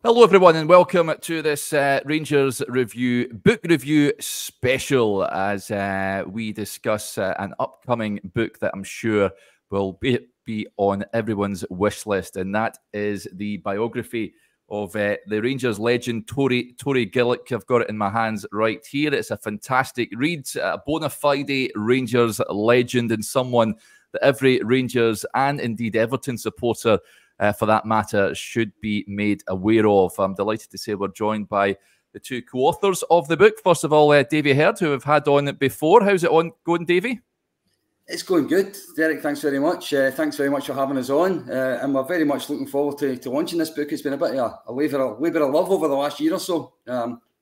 Hello everyone and welcome to this Rangers book review special as we discuss an upcoming book that I'm sure will be on everyone's wish list, and that is the biography of the Rangers legend Torry Gillick. I've got it in my hands right here. It's a fantastic read, a bona fide Rangers legend and someone that every Rangers and indeed Everton supporter for that matter, should be made aware of. I'm delighted to say we're joined by the two co-authors of the book. First of all, Davy Herd, who we've had on it before. How's it going, Davy? It's going good, Derek. Thanks very much. Thanks very much for having us on, and we're very much looking forward to launching this book. It's been a bit of a labour of love over the last year or so.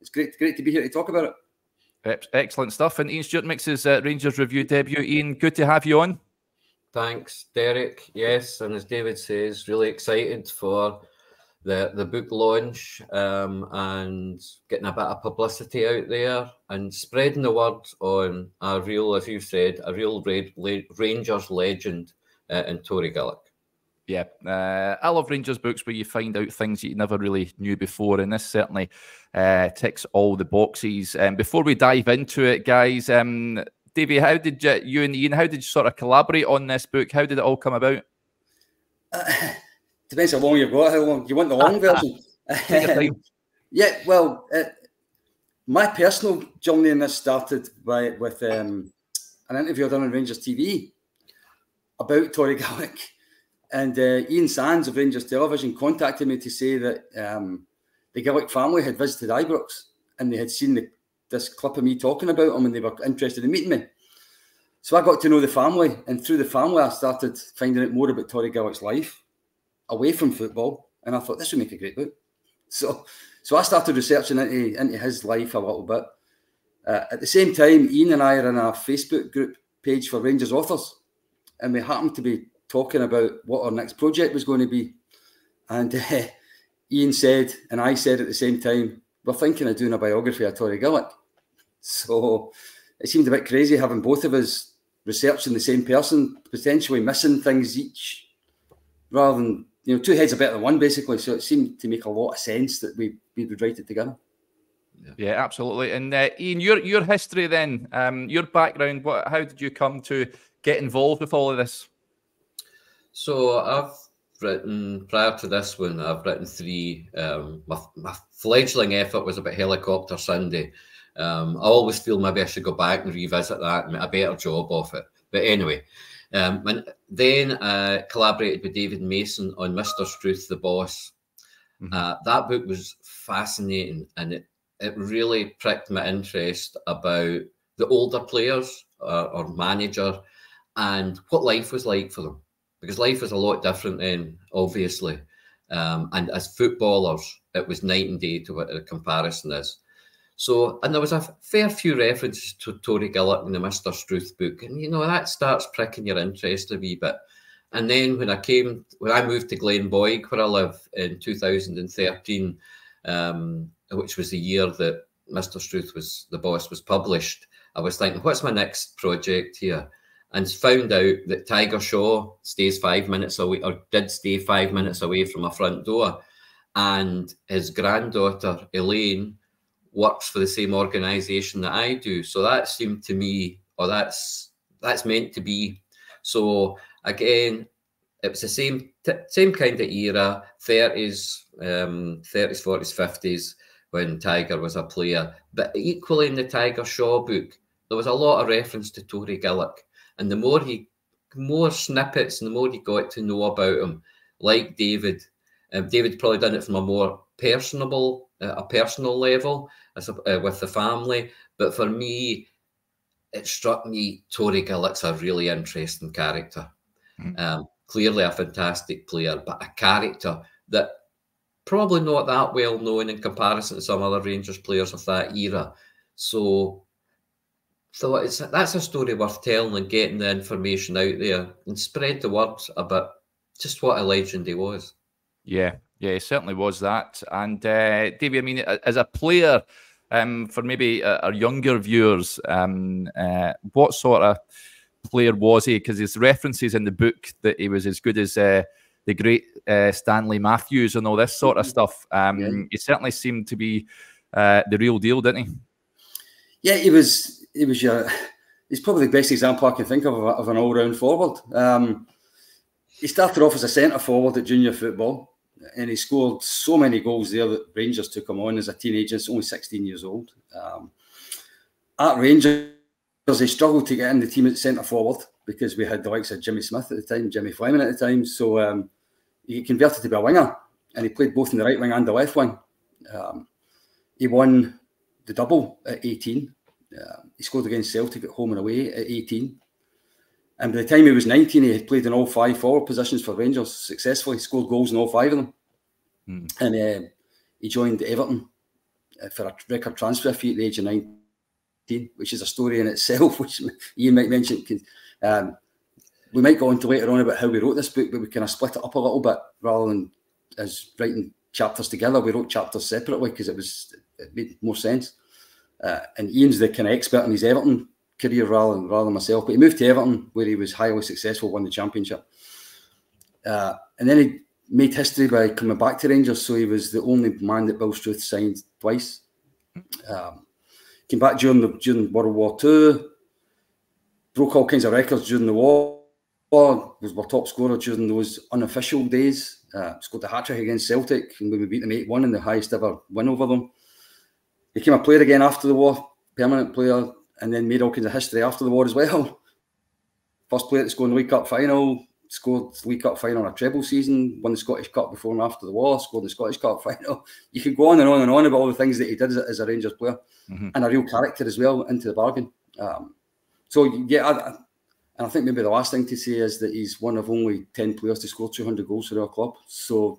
It's great to be here to talk about it. Excellent stuff. And Ian Stewart makes his Rangers review debut. Ian, good to have you on. Thanks, Derek. Yes, and as David says, really excited for the book launch and getting a bit of publicity out there and spreading the word on a real, as you said, a real Rangers legend in Torry Gillick. Yeah, I love Rangers books where you find out things that you never really knew before, and this certainly ticks all the boxes. Before we dive into it, guys, Davey, how did you and Ian, how did you sort of collaborate on this book? How did it all come about? Depends how long you've got, how long you want the long version. Yeah, well, my personal journey in this started with an interview I done on Rangers TV about Torry Gillick. And Ian Sands of Rangers Television contacted me to say that the Gillick family had visited Ibrox and they had seen this clip of me talking about him and they were interested in meeting me. So I got to know the family, and through the family I started finding out more about Torry Gillick's life away from football, and I thought this would make a great book. So I started researching into his life a little bit. At the same time, Ian and I are in a Facebook group page for Rangers authors, and we happened to be talking about what our next project was going to be. And Ian said, and I said at the same time, we're thinking of doing a biography of Torry Gillick. So it seemed a bit crazy having both of us researching the same person, potentially missing things each, rather than, two heads are better than one, basically. So it seemed to make a lot of sense that we would write it together. Yeah, absolutely. And Ian, your history then, your background, how did you come to get involved with all of this? So I've written, prior to this one, I've written three. My fledgling effort was about Helicopter Sunday. I always feel maybe I should go back and revisit that and make a better job of it. But anyway, and then I collaborated with David Mason on Mr. Struth, the Boss. Mm-hmm. That book was fascinating, and it really pricked my interest about the older players or manager and what life was like for them. Because life was a lot different then, obviously. And as footballers, it was night and day to what the comparison is. So, and there was a fair few references to Torry Gillick in the Mr. Struth book. And, that starts pricking your interest a wee bit. And then when I moved to Glenboig, where I live, in 2013, which was the year that Mr. Struth the Boss was published, I was thinking, what's my next project here? And found out that Tiger Shaw stays 5 minutes away, or did stay 5 minutes away from my front door. And his granddaughter, Elaine, works for the same organisation that I do. So that seemed to me, or that's meant to be. So again, it was the same kind of era, 30s, 40s, 50s, when Tiger was a player. But equally in the Tiger Shaw book, there was a lot of reference to Torry Gillick. And the more snippets and the more you got to know about him, like David probably done it from a more personal level with the family. But for me, it struck me Torry Gillick's a really interesting character. Clearly a fantastic player, but a character that probably not that well known in comparison to some other Rangers players of that era. So that's a story worth telling and getting the information out there and spread the word about just what a legend he was. Yeah, he certainly was that. And Davey, I mean, as a player, for maybe our younger viewers, what sort of player was he? Because his references in the book that he was as good as the great Stanley Matthews and all this sort of stuff. He certainly seemed to be the real deal, didn't he? Yeah, he's probably the best example I can think of an all-round forward. He started off as a centre forward at junior football, and he scored so many goals there that Rangers took him on as a teenager. He's only 16 years old. At Rangers, he struggled to get in the team at centre forward because we had the likes of Jimmy Smith at the time, Jimmy Fleming at the time. So he converted to be a winger, and he played both in the right wing and the left wing. He won the double at 18. He scored against Celtic at home and away at 18. And by the time he was 19, he had played in all 5 forward positions for Rangers successfully. He scored goals in all 5 of them. And he joined Everton for a record transfer fee at the age of 19, which is a story in itself, which Ian might mention. We might go into later on about how we wrote this book, but we kind of split it up a little bit rather than as writing chapters together. We wrote chapters separately because it made more sense. And Ian's the kind of expert in his Everton career rather than myself. But he moved to Everton where he was highly successful, won the championship. And then he made history by coming back to Rangers. So he was the only man that Bill Struth signed twice. Came back during World War II, broke all kinds of records during the war, was our top scorer during those unofficial days, scored a hat-trick against Celtic, and we beat them 8-1 in the highest ever win over them. Became a player again after the war, permanent player, and then made all kinds of history after the war as well. First player to score in the League Cup final, scored the League Cup final in a treble season, won the Scottish Cup before and after the war, scored the Scottish Cup final. You could go on and on and on about all the things that he did as a Rangers player, and a real character as well into the bargain. And I think maybe the last thing to say is that he's one of only 10 players to score 200 goals for our club. So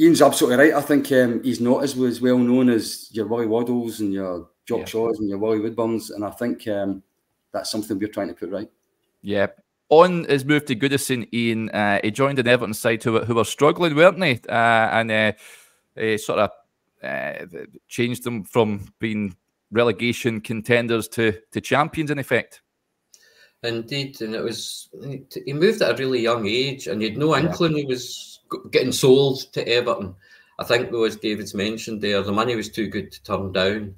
Ian's absolutely right. I think he's not as well known as your Willie Waddles and your Jock Shaws and your Willie Woodburns, and I think that's something we're trying to put right. Yeah. On his move to Goodison, Ian, he joined an Everton side who were struggling, weren't they? And he sort of changed them from being relegation contenders to champions, in effect. Indeed, and he moved at a really young age, and he had no inkling he was getting sold to Everton. I think, though, as David's mentioned there, the money was too good to turn down,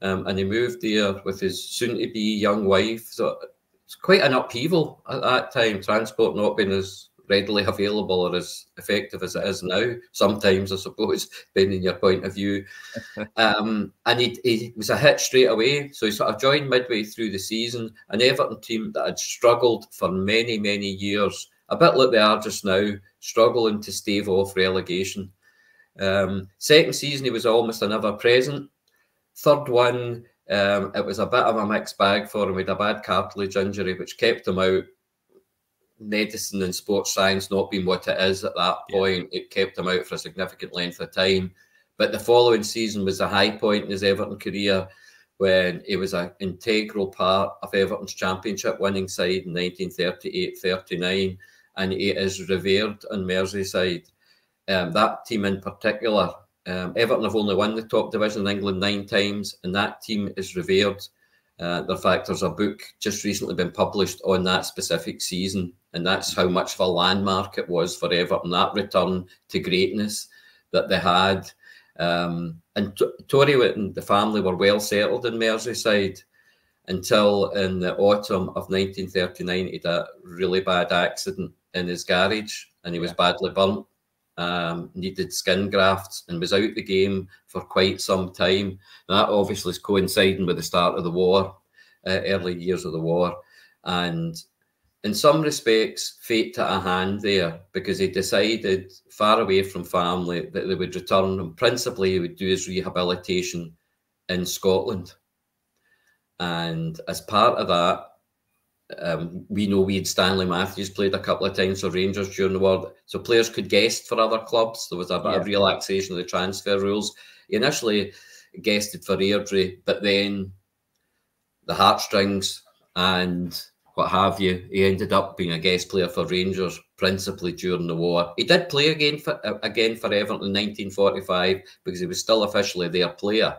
and he moved there with his soon-to-be young wife. So it's quite an upheaval at that time, transport not being as readily available or as effective as it is now, sometimes, I suppose, depending on your point of view. And he was a hit straight away. So he sort of joined midway through the season, an Everton team that had struggled for many, many years, a bit like they are just now, struggling to stave off relegation. Second season, he was almost an ever-present. Third one, it was a bit of a mixed bag for him. He had a bad cartilage injury, which kept him out. Medicine and sports science not being what it is at that point, it kept him out for a significant length of time. But the following season was a high point in his Everton career when he was an integral part of Everton's championship winning side in 1938-39, and he is revered on Merseyside. That team in particular, Everton have only won the top division in England 9 times, and that team is revered. In fact, there's a book just recently been published on that specific season, and that's how much of a landmark it was for Everton, that return to greatness that they had. And Torry and the family were well settled in Merseyside until in the autumn of 1939, he had a really bad accident in his garage, and he was badly burnt. Needed skin grafts and was out the game for quite some time. That obviously is coinciding with the start of the war, early years of the war. And in some respects, fate took a hand there, because he decided, far away from family, that they would return, and principally he would do his rehabilitation in Scotland. And as part of that, we know we had Stanley Matthews played a couple of times for Rangers during the war, so players could guest for other clubs. There was a bit of relaxation of the transfer rules. He initially guested for Airdrie, but then the heartstrings and what have you, he ended up being a guest player for Rangers, principally during the war. He did play again for Everton in 1945, because he was still officially their player.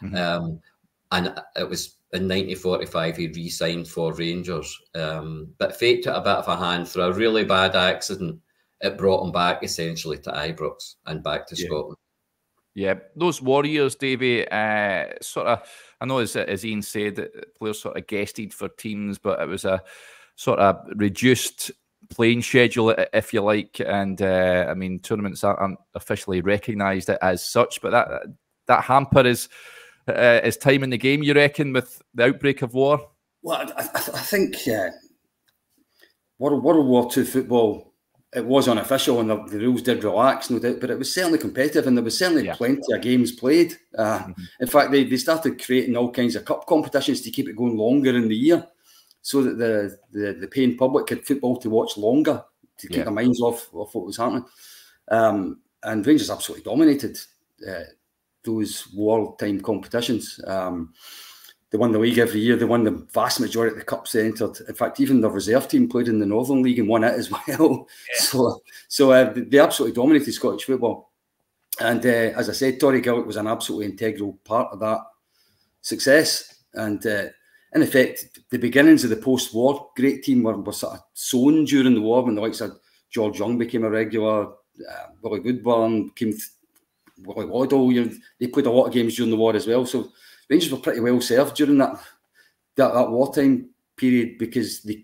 And it was in 1945 he re-signed for Rangers. But fate took a bit of a hand through a really bad accident it brought him back essentially to Ibrox and back to Scotland. Yeah, those Warriors, Davy, sort of, I know as Ian said, players sort of guested for teams, but it was a sort of reduced playing schedule, if you like, and I mean, tournaments aren't officially recognised as such, but that hamper is time in the game, you reckon, with the outbreak of war? Well, I think World War II football, it was unofficial and the rules did relax, no doubt, but it was certainly competitive and there was certainly plenty of games played. In fact, they started creating all kinds of cup competitions to keep it going longer in the year so that the paying public had football to watch longer, to keep their minds off what was happening. And Rangers absolutely dominated those wartime competitions. They won the league every year. They won the vast majority of the cups they entered. In fact, even the reserve team played in the Northern League and won it as well. Yeah. So they absolutely dominated Scottish football. And as I said, Torry Gillick was an absolutely integral part of that success. And in effect, the beginnings of the post-war great team were sort of sown during the war when the likes of George Young became a regular, Willie Woodburn, Willie Waddle. They played a lot of games during the war as well. So Rangers were pretty well served during that wartime period because they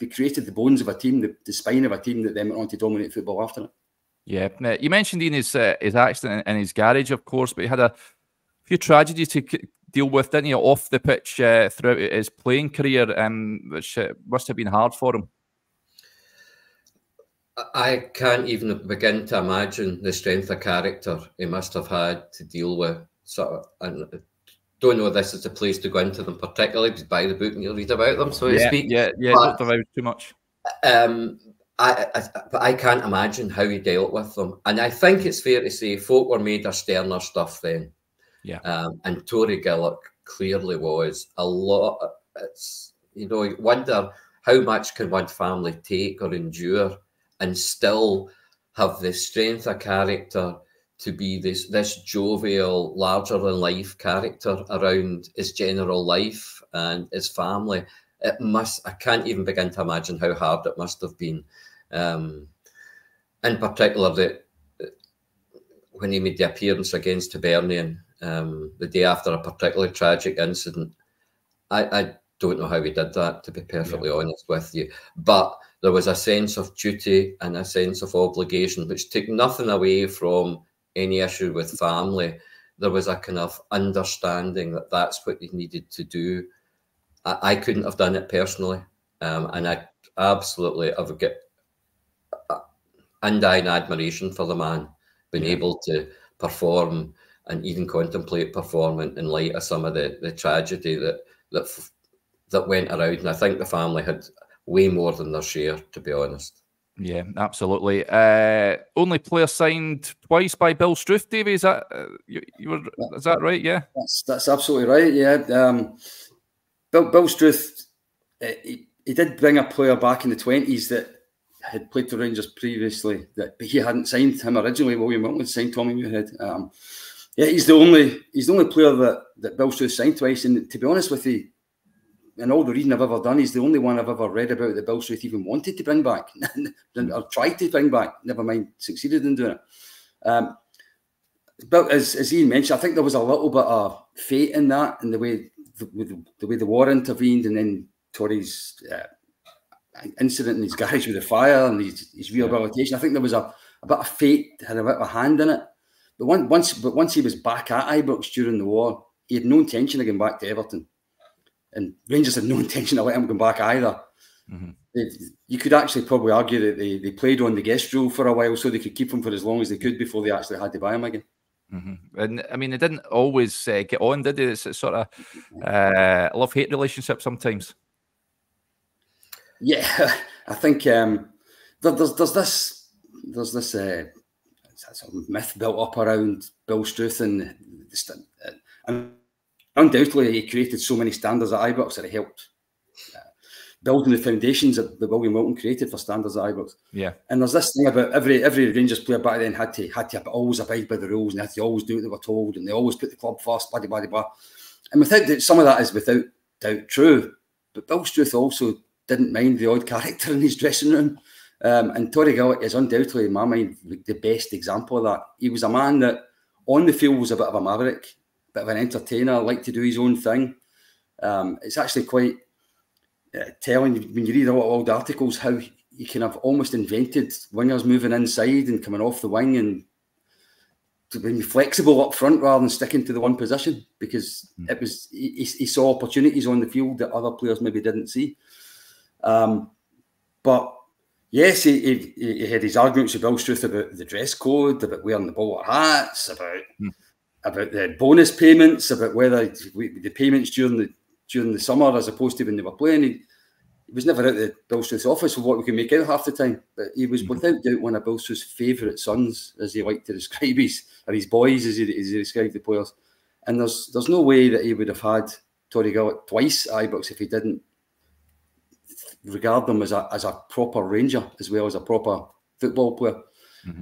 created the bones of a team, the spine of a team that then went on to dominate football after it. Yeah, you mentioned Ian his accident in his garage, of course, but he had a few tragedies to deal with, didn't he, off the pitch throughout his playing career, which must have been hard for him. I can't even begin to imagine the strength of character he must have had to deal with. And don't know if this is the place to go into them particularly, just buy the book and you'll read about them, so to speak. Yeah, don't divulge too much. But I can't imagine how he dealt with them. And I think it's fair to say folk were made of sterner stuff then. Yeah. And Torry Gillick clearly was. A lot, it's, you wonder how much can one family take or endure and still have the strength of character to be this jovial, larger-than-life character around his general life and his family. I can't even begin to imagine how hard it must have been. In particular, when he made the appearance against Hibernian the day after a particularly tragic incident, I don't know how he did that, to be perfectly honest with you. But there was a sense of duty and a sense of obligation, which took nothing away from any issue with family. There was a kind of understanding that that's what you needed to do. I couldn't have done it personally, and I absolutely have got undying admiration for the man, being able to perform and even contemplate performing in light of some of the tragedy that went around. And I think the family had way more than their share, to be honest. Yeah, absolutely. Only player signed twice by Bill Struth, Davy. Is that is that right? Yeah, that's absolutely right. Yeah, Bill Struth, he did bring a player back in the 20s that had played for Rangers previously, but he hadn't signed him originally. William Wilton signed Tommy Muirhead. Yeah, he's the only player that Bill Struth signed twice. And to be honest with you, in all the reading I've ever done, he's the only one I've ever read about that Bill Struth even wanted to bring back or tried to bring back. Never mind, succeeded in doing it. But as Ian mentioned, I think there was a little bit of fate in that, in the way the war intervened, and then Torry's incident in his garage with the fire and his rehabilitation. I think there was a bit of fate, had a bit of a hand in it. But once he was back at Ibrox during the war, he had no intention of going back to Everton. And Rangers had no intention of letting him go back either. Mm-hmm. You could actually probably argue that they played on the guest rule for a while so they could keep him for as long as they could before they actually had to buy him again. Mm-hmm. And I mean, they didn't always get on, did they? It's a sort of love-hate relationship sometimes. Yeah, I think there's this sort of myth built up around Bill Struth, and undoubtedly he created so many standards at Ibrox that it helped building the foundations that William Wilton created for standards at Ibrox. Yeah, and there's this thing about every Rangers player back then had to always abide by the rules and had to always do what they were told, and they always put the club first, blah blah blah. And some of that is without doubt true, but Bill Struth also didn't mind the odd character in his dressing room. And Torry Gillick is undoubtedly, in my mind, the best example of that. He was a man that on the field was a bit of a maverick, a bit of an entertainer, liked to do his own thing. It's actually quite telling when you read a lot of old articles how he kind of almost invented wingers moving inside and coming off the wing and to be flexible up front rather than sticking to the one position, because it was he saw opportunities on the field that other players maybe didn't see. But yes, he had his arguments with Bill Struth about the dress code, about wearing the bowler hats, about the bonus payments, about whether the payments during the summer as opposed to when they were playing. He was never out the Bill Struth's office for what we can make out half the time, but he was without doubt one of Bill Struth's favourite sons, as he liked to describe his boys, as he described the players. And there's no way that he would have had Torry Gillick twice at Ibrox if he didn't regard them as a proper Ranger as well as a proper football player.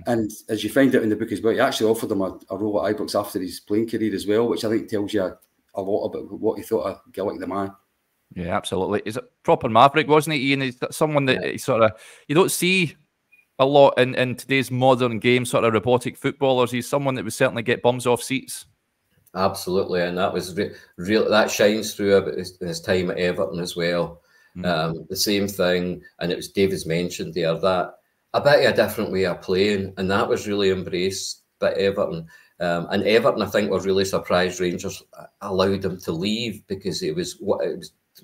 And as you find out in the book as well, he actually offered him a role at Ibrox after his playing career as well, which I think tells you a lot about what he thought of Gillick the man. Yeah, absolutely. He's a proper maverick, wasn't he, Ian? He's someone that he sort of, you don't see a lot in today's modern game, sort of robotic footballers. He's someone that would certainly get bums off seats. Absolutely, and that was real. That shines through about his time at Everton as well. The same thing, and it was David's mentioned there, that a bit of a different way of playing, and that was really embraced by Everton. And Everton, I think, were really surprised Rangers allowed him to leave, because it was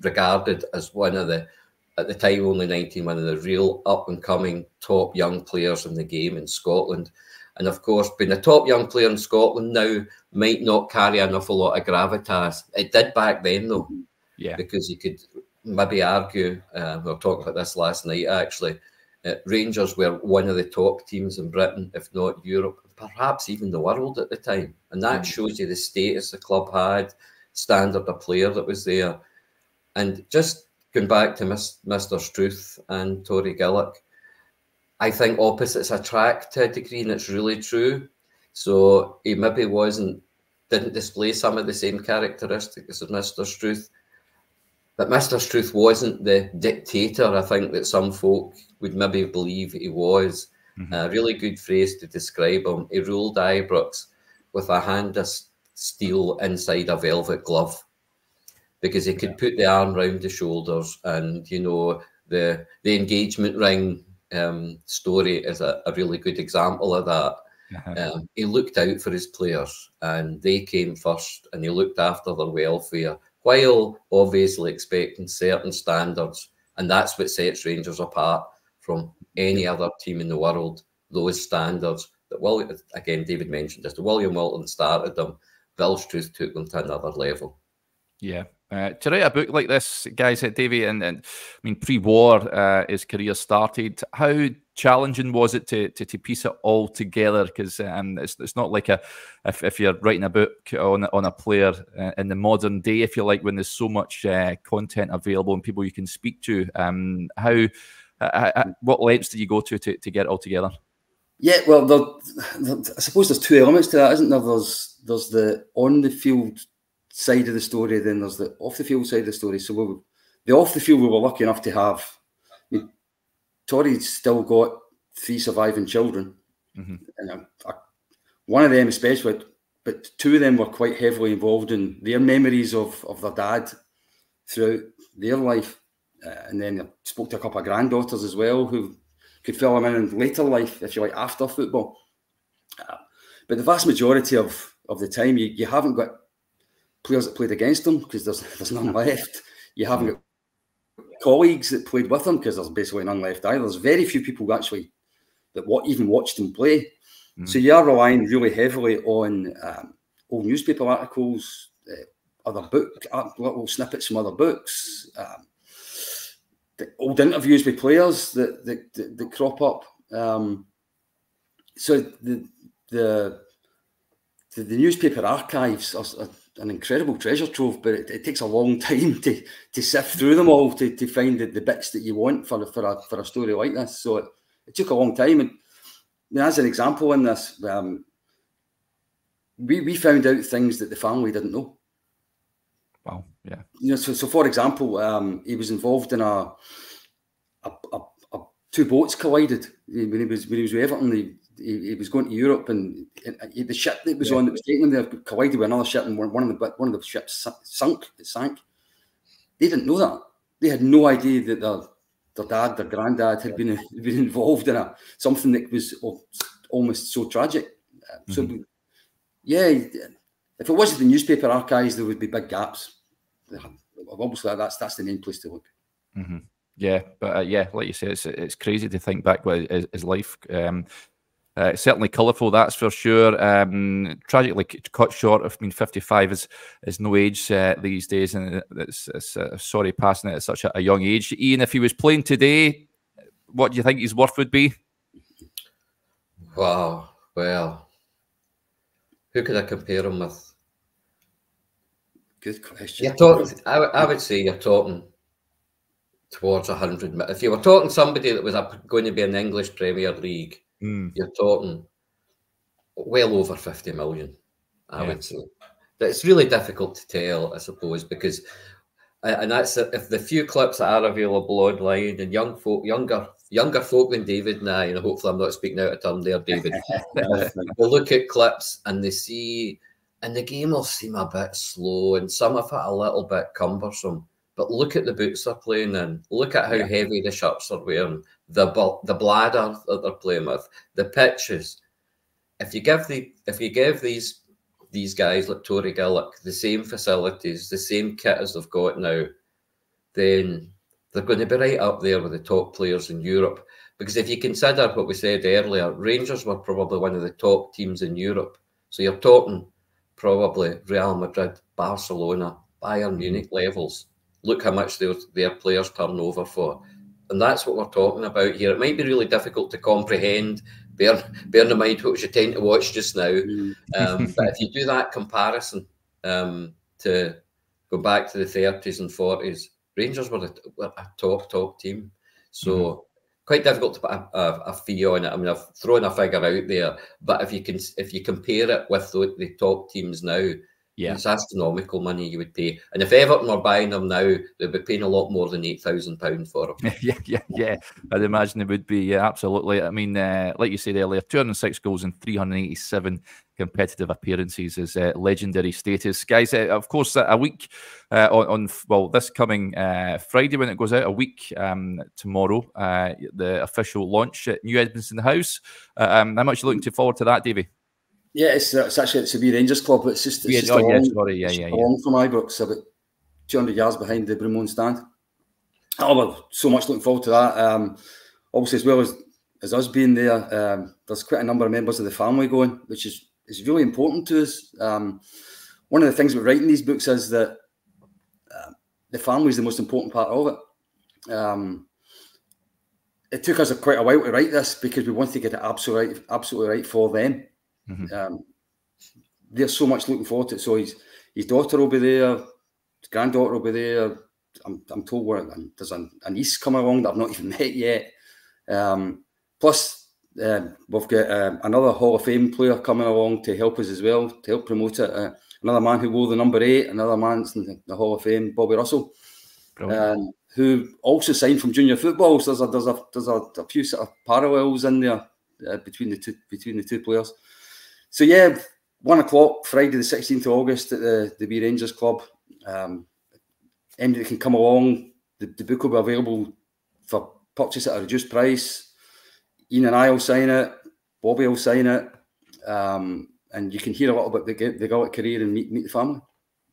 regarded as one of the, at the time only 19, one of the real up-and-coming top young players in the game in Scotland. And of course, being a top young player in Scotland now might not carry an awful lot of gravitas. It did back then, though, because you could maybe argue, we were talking about this last night actually, Rangers were one of the top teams in Britain, if not Europe, perhaps even the world at the time. And that shows you the status the club had, standard of player that was there. And just going back to Mr. Struth and Torry Gillick, I think opposites attract to a degree, and it's really true. So he maybe didn't display some of the same characteristics as Mr. Struth. But Mr. Struth wasn't the dictator, I think, that some folk would maybe believe he was. A really good phrase to describe him. He ruled Ibrox with a hand of steel inside a velvet glove, because he could put the arm round the shoulders. And, you know, the engagement ring story is a really good example of that. He looked out for his players, and they came first, and he looked after their welfare, while obviously expecting certain standards. And that's what sets Rangers apart from any other team in the world, those standards that, again, David mentioned this, William Walton started them, Bill Struth took them to another level. Yeah. To write a book like this, guys, Davey, and I mean, pre-war, his career started. How challenging was it to piece it all together? Because it's not like if you're writing a book on a player in the modern day, if you like, when there's so much content available and people you can speak to. What lengths did you go to get it all together? Yeah, well, I suppose there's two elements to that, isn't there? There's the on the field side of the story, then there's the off the field side of the story. So the off the field we were lucky enough to have. I mean, Torry's still got 3 surviving children, and one of them especially, but 2 of them were quite heavily involved in their memories of their dad throughout their life. And then I spoke to a couple of granddaughters as well who could fill them in later life, if you like, after football. But the vast majority of the time, you haven't got players that played against them, because there's none left. You haven't got colleagues that played with them, because there's basically none left either. There's very few people actually that even watched them play. So you are relying really heavily on old newspaper articles, other little snippets from other books, old interviews with players that crop up. So the newspaper archives are an incredible treasure trove, but it takes a long time to sift through them all to find the bits that you want for a story like this. So it took a long time. And as an example in this, we found out things that the family didn't know. Wow. Yeah. You know, so for example, he was involved in a two boats collided when he was with Everton. He was going to Europe, and the ship that was on that was taking him there collided with another ship, and one of the ships sank. It sank. They didn't know that. They had no idea that their dad, their granddad, had been involved in something that was almost so tragic. So, yeah, if it wasn't the newspaper archives, there would be big gaps. Obviously, that's the main place to look. Yeah, but yeah, like you say, it's crazy to think back with his life. Certainly colourful, that's for sure. Tragically cut short. I mean, 55 is no age these days, and it's sorry passing it at such a young age. Ian, if he was playing today, what do you think his worth would be? Wow, well, who could I compare him with? Good question. You're talking, I would say you're talking towards 100. If you were talking somebody that was going to be in the English Premier League, you're talking well over 50 million, I would say. But it's really difficult to tell, I suppose, because, and that's if the few clips that are available online, and younger folk than David and I, and hopefully I'm not speaking out of turn there, David, will look at clips and they see, and the game will seem a bit slow and some of it a little bit cumbersome. But look at the boots they're playing in. Look at how heavy the shirts are wearing, the bladder that they're playing with, the pitches. If you give these guys like Torry Gillick the same facilities, the same kit as they've got now, then they're going to be right up there with the top players in Europe. Because if you consider what we said earlier, Rangers were probably one of the top teams in Europe. So you're talking probably Real Madrid, Barcelona, Bayern Munich levels. Look how much their players turn over for. And that's what we're talking about here. It might be really difficult to comprehend, bear in mind what you tend to watch just now. But if you do that comparison to go back to the 30s and 40s, Rangers were a top team. So quite difficult to put a fee on it. I mean, I've thrown a figure out there, but if you compare it with the top teams now, it's astronomical money you would pay. And if Everton were buying them now, they'd be paying a lot more than £8,000 for them. Yeah. I'd imagine it would be. Yeah, absolutely. I mean, like you said earlier, 206 goals and 387 competitive appearances is legendary status. Guys, of course, a week on this coming Friday when it goes out, a week tomorrow, the official launch at New Edmonton House. How much are you looking forward to that, Davey? Yeah, it's actually at Severe Rangers Club. It's just along from my books, about 200 yards behind the Broomloan stand. We're so much looking forward to that. Obviously, as well as us being there, there's quite a number of members of the family going, which is really important to us. One of the things with writing these books is that the family is the most important part of it. It took us quite a while to write this because we wanted to get it absolutely right for them. They're so much looking forward to it. So his daughter will be there, his granddaughter will be there. I'm told there's a niece coming along that I've not even met yet. Plus, we've got another Hall of Fame player coming along to help us as well, to help promote it. Another man who wore the number 8, another man's in the Hall of Fame, Bobby Russell, who also signed from junior football. So there's a few sort of parallels in there between the two players. So yeah, 1 o'clock, Friday the 16th of August at the B Rangers Club. Anybody can come along. The book will be available for purchase at a reduced price. Ian and I will sign it. Bobby will sign it. And you can hear a lot about the Gillick career and meet the family.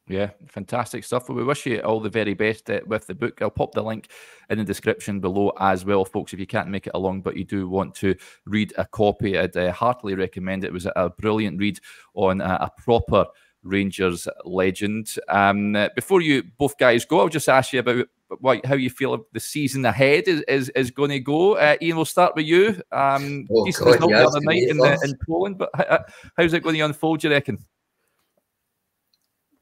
Yeah, fantastic stuff. Well, we wish you all the very best with the book. I'll pop the link in the description below as well, folks, if you can't make it along, but you do want to read a copy. I'd heartily recommend it. It was a brilliant read on a proper Rangers legend. Before you both guys go, I'll just ask you about how you feel the season ahead is going to go. Ian, we'll start with you. Decent result the other night in Poland, but how's it going to unfold, do you reckon?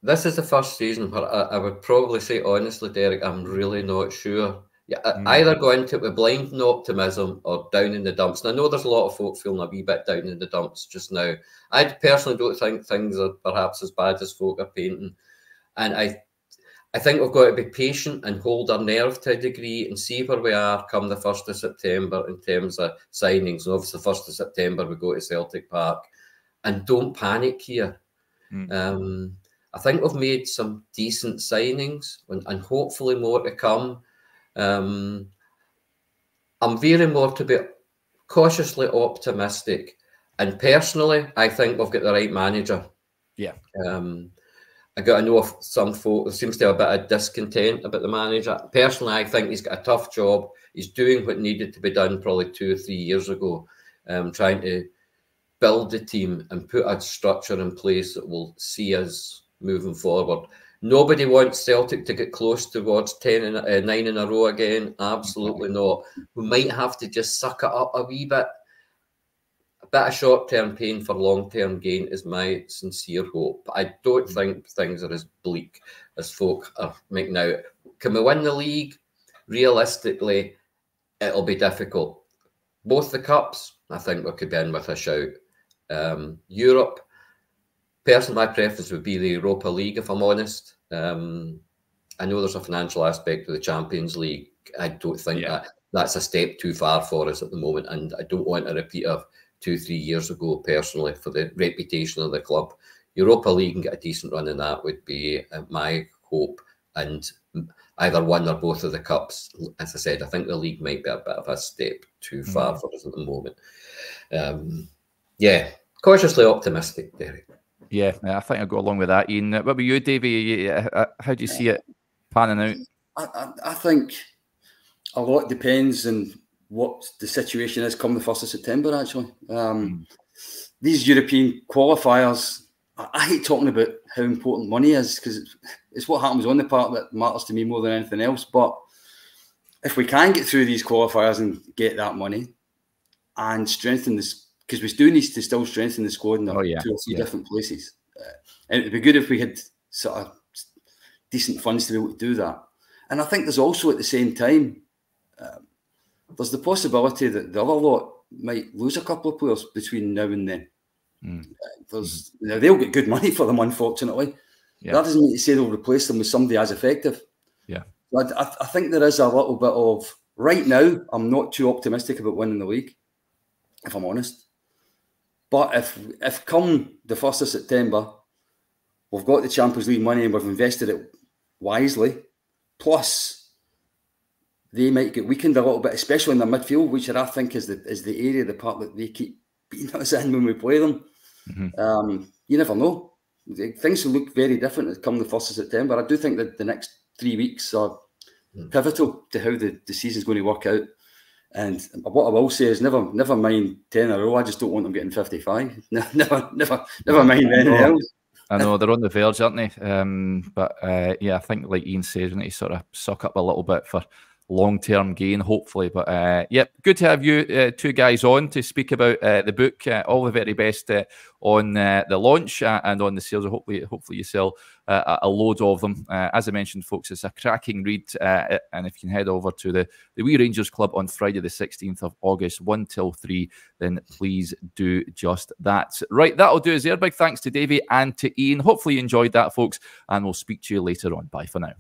This is the first season where I would probably say, honestly, Derek, I'm really not sure. Either go into it with blind optimism or down in the dumps. And I know there's a lot of folk feeling a wee bit down in the dumps just now. I personally don't think things are perhaps as bad as folk are painting. And I think we've got to be patient and hold our nerve to a degree and see where we are come the 1st of September in terms of signings. And obviously, 1st of September, we go to Celtic Park. And don't panic here. I think we've made some decent signings and hopefully more to come. I'm veering more to be cautiously optimistic. And personally, I think we've got the right manager. Yeah. I got to know of some folk. There seems to be a bit of discontent about the manager. Personally, I think he's got a tough job. He's doing what needed to be done probably 2 or 3 years ago, trying to build the team and put a structure in place that will see us moving forward. Nobody wants Celtic to get close towards 9 in a row again. Absolutely not. We might have to just suck it up a wee bit. A bit of short-term pain for long-term gain is my sincere hope. But I don't think things are as bleak as folk are making out. Can we win the league? Realistically, it'll be difficult. Both the cups, I think we could be in with a shout. Europe, personally, my preference would be the Europa League, if I'm honest. I know there's a financial aspect of the Champions League. I don't think that's a step too far for us at the moment, and I don't want a repeat of 2 or 3 years ago, personally, for the reputation of the club. Europa League and get a decent run in that would be my hope, and either one or both of the cups. As I said, I think the league might be a bit of a step too far for us at the moment. Yeah, cautiously optimistic, Derek. Yeah, I think I'll go along with that, Ian. What about you, Davey? How do you see it panning out? I think a lot depends on what the situation is come the 1st of September, actually. These European qualifiers, I hate talking about how important money is, because it's what happens on the park that matters to me more than anything else. But if we can get through these qualifiers and get that money and strengthen this, because we do need to still strengthen the squad in 2 or 3 different places. And it'd be good if we had sort of decent funds to be able to do that. And I think there's also at the same time, there's the possibility that the other lot might lose a couple of players between now and then. They'll get good money for them, unfortunately. That doesn't mean to say they'll replace them with somebody as effective. I think there is a little bit of, right now, I'm not too optimistic about winning the league, if I'm honest. But if come the 1st of September, we've got the Champions League money and we've invested it wisely, plus they might get weakened a little bit, especially in the midfield, which I think is the area, the part that they keep beating us in when we play them. You never know. Things will look very different come the 1st of September. I do think that the next 3 weeks are pivotal to how the season's going to work out. And what I will say is never mind 10 in a row. I just don't want them getting 55. Never mind anything else. I know they're on the verge, aren't they? But yeah, I think like Ian says, we need to sort of suck up a little bit for long-term gain, hopefully. But yep, good to have you two guys on to speak about the book. All the very best on the launch and on the sales. Hopefully you sell a load of them. As I mentioned, folks, it's a cracking read. And if you can head over to the Wee Rangers Club on Friday the 16th of August, 1 till 3, then please do just that. Right, that'll do us there. Big thanks to Davey and to Ian. Hopefully you enjoyed that, folks, and we'll speak to you later on. Bye for now.